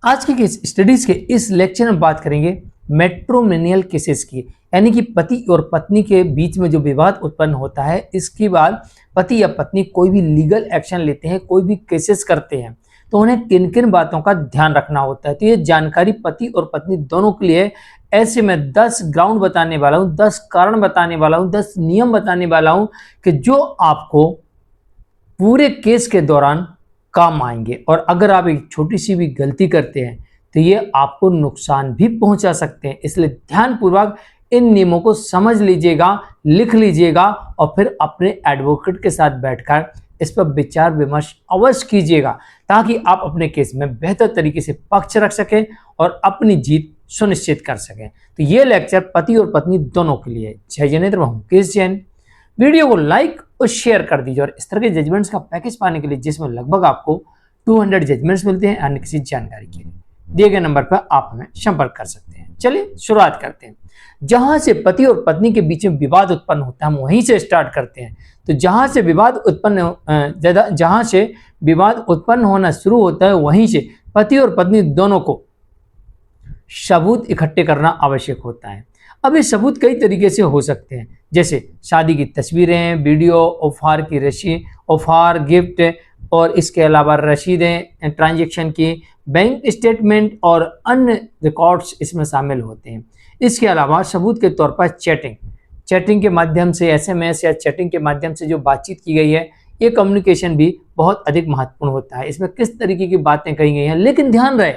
आज के स्टडीज के इस लेक्चर में बात करेंगे मैट्रिमोनियल केसेस की, यानी कि पति और पत्नी के बीच में जो विवाद उत्पन्न होता है, इसके बाद पति या पत्नी कोई भी लीगल एक्शन लेते हैं, कोई भी केसेस करते हैं, तो उन्हें किन किन बातों का ध्यान रखना होता है। तो ये जानकारी पति और पत्नी दोनों के लिए ऐसे मैं 10 ग्राउंड बताने वाला हूँ, 10 कारण बताने वाला हूँ, 10 नियम बताने वाला हूँ कि जो आपको पूरे केस के दौरान काम आएंगे। और अगर आप एक छोटी सी भी गलती करते हैं तो ये आपको नुकसान भी पहुंचा सकते हैं। इसलिए ध्यानपूर्वक इन नियमों को समझ लीजिएगा, लिख लीजिएगा और फिर अपने एडवोकेट के साथ बैठकर इस पर विचार विमर्श अवश्य कीजिएगा, ताकि आप अपने केस में बेहतर तरीके से पक्ष रख सकें और अपनी जीत सुनिश्चित कर सकें। तो ये लेक्चर पति और पत्नी दोनों के लिए। जय जनेन्द्र, मैं हूं मुकेश जैन। वीडियो को लाइक और शेयर कर दीजिए। और इस तरह के जजमेंट्स का पैकेज पाने के लिए, जिसमें लगभग आपको 200 जजमेंट्स मिलते हैं, अन्य किसी जानकारी के लिए दिए गए नंबर पर आप हमें संपर्क कर सकते हैं। चलिए शुरुआत करते हैं। जहां से पति और पत्नी के बीच में विवाद उत्पन्न होता है, हम वहीं से स्टार्ट करते हैं। तो जहां से विवाद उत्पन्न होना शुरू होता है, वहीं से पति और पत्नी दोनों को सबूत इकट्ठे करना आवश्यक होता है। अब ये सबूत कई तरीके से हो सकते हैं, जैसे शादी की तस्वीरें, वीडियो, ऑफर की रसीद, ऑफर, गिफ्ट, और इसके अलावा रसीदें ट्रांजैक्शन की, बैंक स्टेटमेंट और अन्य रिकॉर्ड्स इसमें शामिल होते हैं। इसके अलावा सबूत के तौर पर चैटिंग के माध्यम से, एसएमएस या चैटिंग के माध्यम से जो बातचीत की गई है, ये कम्युनिकेशन भी बहुत अधिक महत्वपूर्ण होता है। इसमें किस तरीके की बातें कही गई हैं, लेकिन ध्यान रहे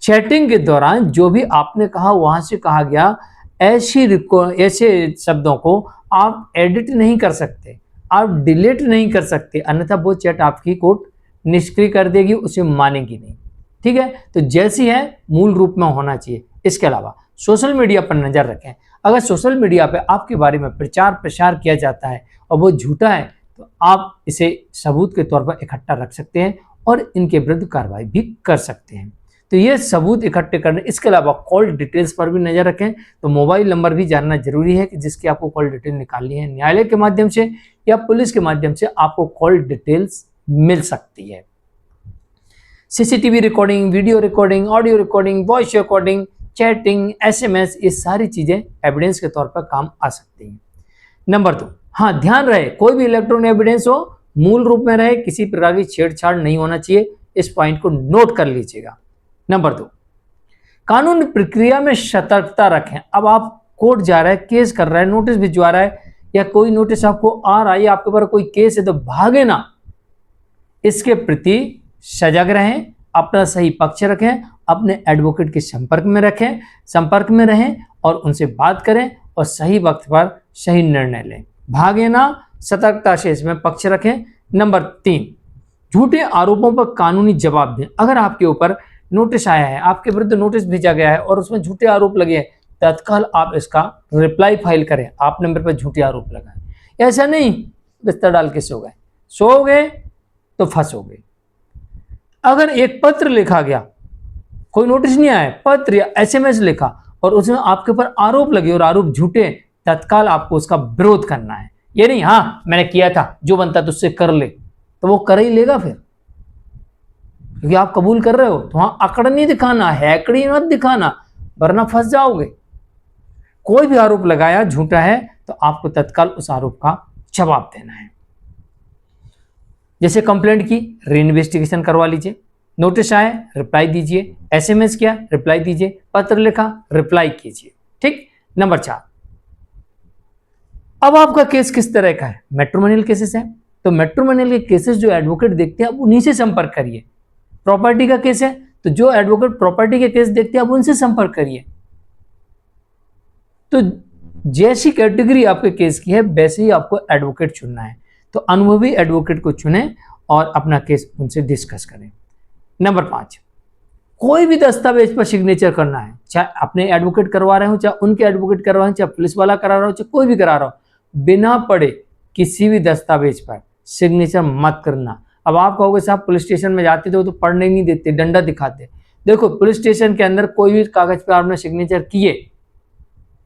चैटिंग के दौरान जो भी आपने कहा, वहां से कहा गया ऐसे शब्दों को आप एडिट नहीं कर सकते, आप डिलीट नहीं कर सकते, अन्यथा वो चैट आपकी कोर्ट निष्क्रिय कर देगी, उसे मानेगी नहीं। ठीक है, तो जैसी है मूल रूप में होना चाहिए। इसके अलावा सोशल मीडिया पर नजर रखें। अगर सोशल मीडिया पर आपके बारे में प्रचार प्रसार किया जाता है और वो झूठा है, तो आप इसे सबूत के तौर पर इकट्ठा रख सकते हैं और इनके विरुद्ध कार्रवाई भी कर सकते हैं। तो ये सबूत इकट्ठे करने। इसके अलावा कॉल डिटेल्स पर भी नजर रखें। तो मोबाइल नंबर भी जानना जरूरी है कि जिसकी आपको कॉल डिटेल निकालनी है। न्यायालय के माध्यम से या पुलिस के माध्यम से आपको कॉल डिटेल्स मिल सकती है। CCTV recording, video recording, audio recording, voice recording, chatting, SMS, ये सारी चीजें एविडेंस के तौर पर काम आ सकती हैं। नंबर 2, हाँ ध्यान रहे कोई भी इलेक्ट्रॉनिक एविडेंस हो मूल रूप में रहे, किसी प्रकार की छेड़छाड़ नहीं होना चाहिए। इस पॉइंट को नोट कर लीजिएगा। नंबर 2, कानून प्रक्रिया में सतर्कता रखें। अब आप कोर्ट जा रहे हैं, केस कर रहे हैं, नोटिस भिजवा रहा है या कोई नोटिस आपको आ रहा है या आपके ऊपर कोई केस है, तो भागे ना, इसके प्रति सजग रहें, अपना सही पक्ष रखें, अपने एडवोकेट के संपर्क में रहें और उनसे बात करें और सही वक्त पर सही निर्णय लें। भागे ना, सतर्कता से इसमें पक्ष रखें। नंबर 3, झूठे आरोपों पर कानूनी जवाब दें। अगर आपके ऊपर नोटिस आया है, आपके विरुद्ध नोटिस भेजा गया है और उसमें झूठे आरोप लगे हैं, तत्काल आप इसका रिप्लाई फाइल करें। आपने मेरे पर झूठे आरोप लगाए, ऐसा नहीं बिस्तर डाल के सो गए तो फंसोगे। अगर एक पत्र लिखा गया, कोई नोटिस नहीं आया, पत्र या एसएमएस लिखा और उसमें आपके ऊपर आरोप लगे और आरोप झूठे, तत्काल आपको उसका विरोध करना है। ये नहीं हाँ मैंने किया था, जो बनता तुझसे कर ले, तो वो कर ही लेगा फिर, क्योंकि आप कबूल कर रहे हो। तो वहां अकड़ नहीं दिखाना, हैकड़ी मत दिखाना, वरना फंस जाओगे। कोई भी आरोप लगाया झूठा है तो आपको तत्काल उस आरोप का जवाब देना है। जैसे कंप्लेंट की, रीइन्वेस्टिगेशन करवा लीजिए। नोटिस आए, रिप्लाई दीजिए। एसएमएस किया, रिप्लाई दीजिए। पत्र लिखा, रिप्लाई कीजिए। ठीक। नंबर 4, अब आपका केस किस तरह का है? मैट्रिमोनियल केसेस है, तो मैट्रिमोनियल के केसेस जो एडवोकेट देखते हैं, आप उन्हीं से संपर्क करिए। प्रॉपर्टी का केस है तो जो एडवोकेट प्रॉपर्टी के केस देखते हैं, आप उनसे संपर्क करिए। तो जैसी कैटेगरी आपके केस की है, वैसे ही आपको एडवोकेट चुनना है। तो अनुभवी एडवोकेट को चुनें और अपना केस उनसे डिस्कस करें। नंबर 5, कोई भी दस्तावेज पर सिग्नेचर करना है, चाहे अपने एडवोकेट करवा रहे हो, चाहे उनके एडवोकेट करवा रहे हो, चाहे पुलिस वाला करा रहा हो, चाहे कोई भी करा रहा हो, बिना पढ़े किसी भी दस्तावेज पर सिग्नेचर मत करना। अब आप कहोगे साहब पुलिस स्टेशन में जाते थे वो तो पढ़ने नहीं देते, डंडा दिखाते। देखो पुलिस स्टेशन के अंदर कोई भी कागज पे आपने सिग्नेचर किए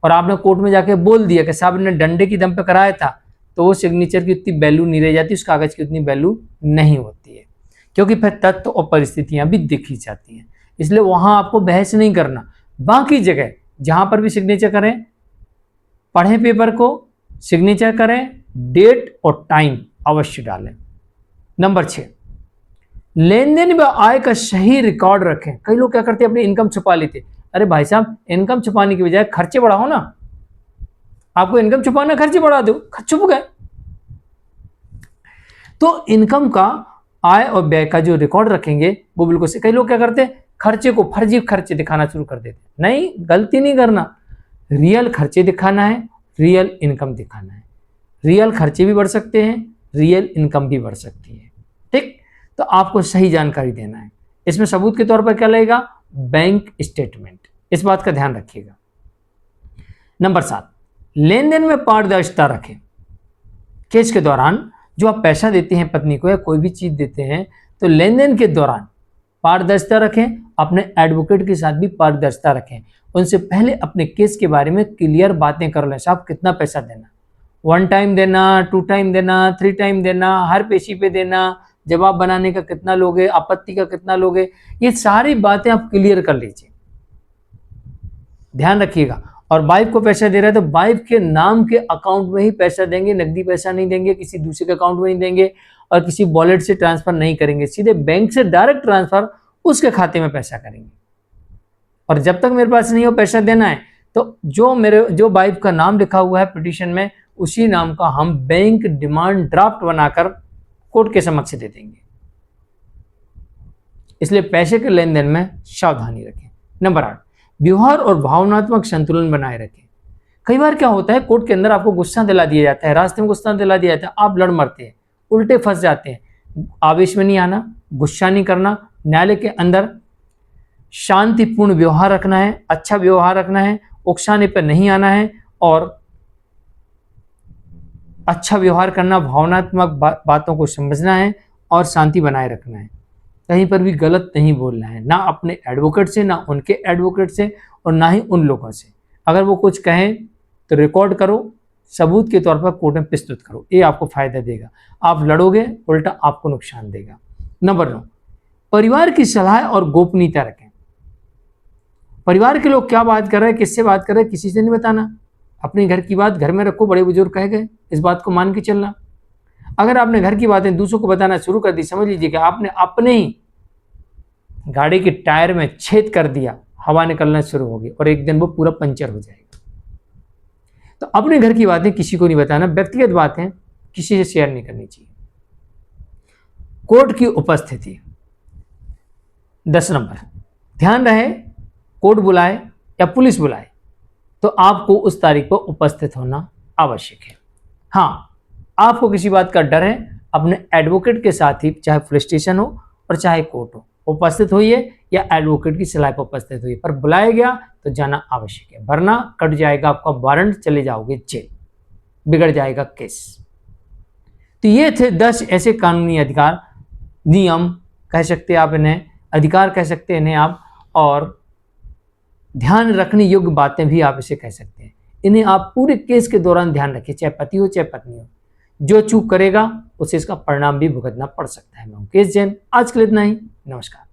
और आपने कोर्ट में जाके बोल दिया कि साहब ने डंडे की दम पे कराया था, तो वो सिग्नेचर की उतनी वैल्यू नहीं रह जाती, उस कागज की उतनी वैल्यू नहीं होती है। क्योंकि फिर तथ्य और परिस्थितियां भी देखी जाती हैं, इसलिए वहां आपको बहस नहीं करना। बाकी जगह जहां पर भी सिग्नेचर करें, पढ़ें पेपर को, सिग्नेचर करें, डेट और टाइम अवश्य डालें। नंबर 6, लेन देन व आय का सही रिकॉर्ड रखें। कई लोग क्या करते हैं, अपनी इनकम छुपा लेते। अरे भाई साहब, इनकम छुपाने की बजाय खर्चे बढ़ाओ ना। आपको इनकम छुपाना, खर्चे बढ़ा दो, छुप गए। तो इनकम का, आय और व्यय का जो रिकॉर्ड रखेंगे वो बिल्कुल से। कई लोग क्या करते हैं, खर्चे को फर्जी खर्चे दिखाना शुरू कर देते। नहीं, गलती नहीं करना। रियल खर्चे दिखाना है, रियल इनकम दिखाना है। रियल खर्चे भी बढ़ सकते हैं, रियल इनकम भी बढ़ सकती है। ठीक, तो आपको सही जानकारी देना है। इसमें सबूत के तौर पर क्या लगेगा, बैंक स्टेटमेंट। इस बात का ध्यान रखिएगा। नंबर 7, लेन देन में पारदर्शिता रखें। केस के दौरान जो आप पैसा देते हैं पत्नी को या कोई भी चीज देते हैं, तो लेन देन के दौरान पारदर्शिता रखें। अपने एडवोकेट के साथ भी पारदर्शिता रखें। उनसे पहले अपने केस के बारे में क्लियर बातें कर लें। साहब कितना पैसा देना, 1 टाइम देना, 2 टाइम देना, 3 टाइम देना, हर पेशी पे देना, जवाब बनाने का कितना लोगे, आपत्ति का कितना लोगे, ये सारी बातें आप क्लियर कर लीजिए। ध्यान रखिएगा। और वाइफ को पैसा दे रहा है तो वाइफ के नाम के अकाउंट में ही पैसा देंगे, नकदी पैसा नहीं देंगे, किसी दूसरे के अकाउंट में नहीं देंगे और किसी वॉलेट से ट्रांसफर नहीं करेंगे। सीधे बैंक से डायरेक्ट ट्रांसफर उसके खाते में पैसा करेंगे। और जब तक मेरे पास नहीं हो पैसा देना है, तो जो वाइफ का नाम लिखा हुआ है पिटीशन में, उसी नाम का हम बैंक डिमांड ड्राफ्ट बनाकर कोर्ट के समक्ष दे देंगे। इसलिए पैसे के लेन देन में सावधानी रखें। नंबर 8, व्यवहार और भावनात्मक संतुलन बनाए रखें। कई बार क्या होता है, कोर्ट के अंदर आपको गुस्सा दिला दिया जाता है, रास्ते में गुस्सा दिला दिया जाता है, आप लड़ मरते हैं, उल्टे फंस जाते हैं। आवेश में नहीं आना, गुस्सा नहीं करना। न्यायालय के अंदर शांतिपूर्ण व्यवहार रखना है, अच्छा व्यवहार रखना है, उकसाने पर नहीं आना है और अच्छा व्यवहार करना, भावनात्मक बातों को समझना है और शांति बनाए रखना है। कहीं पर भी गलत नहीं बोलना है, ना अपने एडवोकेट से, ना उनके एडवोकेट से और ना ही उन लोगों से। अगर वो कुछ कहें तो रिकॉर्ड करो, सबूत के तौर पर कोर्ट में प्रस्तुत करो। ये आपको फायदा देगा। आप लड़ोगे, उल्टा आपको नुकसान देगा। नंबर 9, परिवार की सलाह और गोपनीयता रखें। परिवार के लोग क्या बात कर रहे हैं, किससे बात कर रहे हैं, किसी से नहीं बताना। अपने घर की बात घर में रखो, बड़े बुजुर्ग कह गए, इस बात को मान के चलना। अगर आपने घर की बातें दूसरों को बताना शुरू कर दी, समझ लीजिए कि आपने अपने ही गाड़ी के टायर में छेद कर दिया, हवा निकलना शुरू होगी और एक दिन वो पूरा पंचर हो जाएगा। तो अपने घर की बातें किसी को नहीं बताना, व्यक्तिगत बातें किसी से शेयर नहीं करनी चाहिए। कोर्ट की उपस्थिति। 10 नंबर, ध्यान रहे, कोर्ट बुलाए या पुलिस बुलाए तो आपको उस तारीख पर उपस्थित होना आवश्यक है। हाँ, आपको किसी बात का डर है, अपने एडवोकेट के साथ ही, चाहे पुलिस स्टेशन हो और चाहे कोर्ट हो, उपस्थित होइए या एडवोकेट की सलाह पर उपस्थित होइए। पर बुलाया गया तो जाना आवश्यक है, वरना कट जाएगा आपका वारंट, चले जाओगे जेल, बिगड़ जाएगा केस। तो ये थे 10 ऐसे कानूनी अधिकार, नियम कह सकते हैं आप इन्हें, अधिकार कह सकते हैं इन्हें आप, और ध्यान रखने योग्य बातें भी आप इसे कह सकते हैं। इन्हें आप पूरे केस के दौरान ध्यान रखिए, चाहे पति हो चाहे पत्नी हो। जो चूक करेगा उसे इसका परिणाम भी भुगतना पड़ सकता है। मैं मुकेश जैन, आज के लिए इतना ही। नमस्कार।